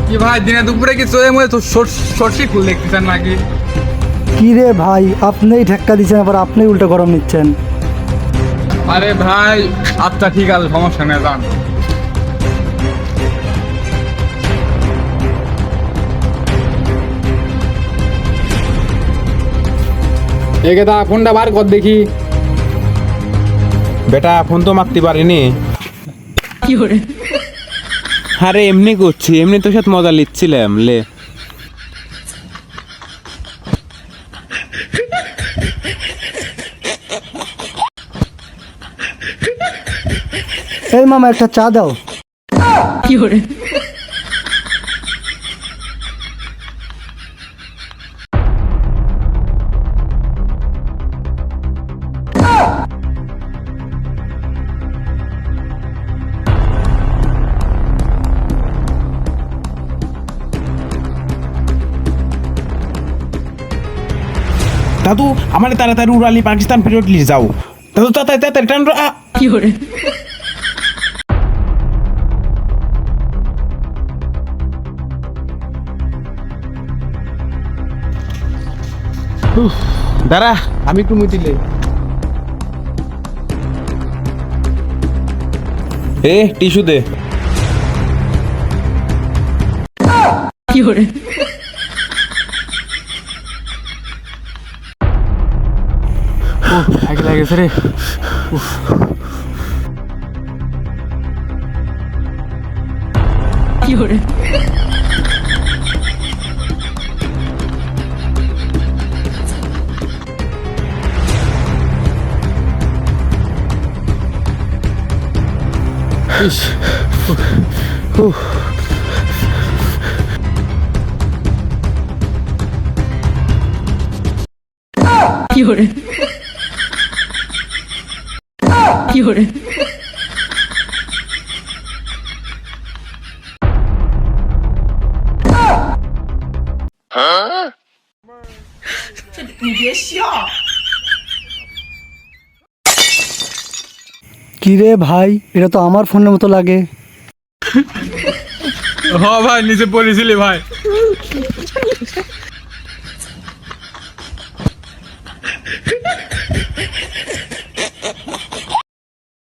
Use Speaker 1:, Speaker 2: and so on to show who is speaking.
Speaker 1: কি ভাই দিনে দুপুরে কি চোখে মুখে সর্ষে ফুল দেখতেছেন নাকি?
Speaker 2: কি রে ভাই, আপনিই ধাক্কা দিচ্ছেন আবার আপনিই উল্টো গরম নিচ্ছেন।
Speaker 1: আরে ভাই আচ্ছা ঠিক আছে, সমস্যা নেই, যান। একে দা ফোনটা বার কর দেখি।
Speaker 3: বেটা ফোন তো মারতে পারিনি। আরে এমনি করছি, এমনি তোর সাথে মজা লিচ্ছিলাম লে।
Speaker 2: এই মামা একটা চা দাও।
Speaker 3: দাদু আমার তাড়াতাড়ি উড়ালি পাকিস্তান ফেরত নিয়ে যাও। দাদু তাড়াতাড়ি তাড়াতাড়ি টান। দাঁড়া আমি একটু মুতিলে। এ টিস্যু দে।
Speaker 1: আগে লাগেছে রে।
Speaker 2: কি রে ভাই, এটা তো আমার ফোনের মতো লাগে।
Speaker 1: হ ভাই নিচে পড়েছিলি ভাই।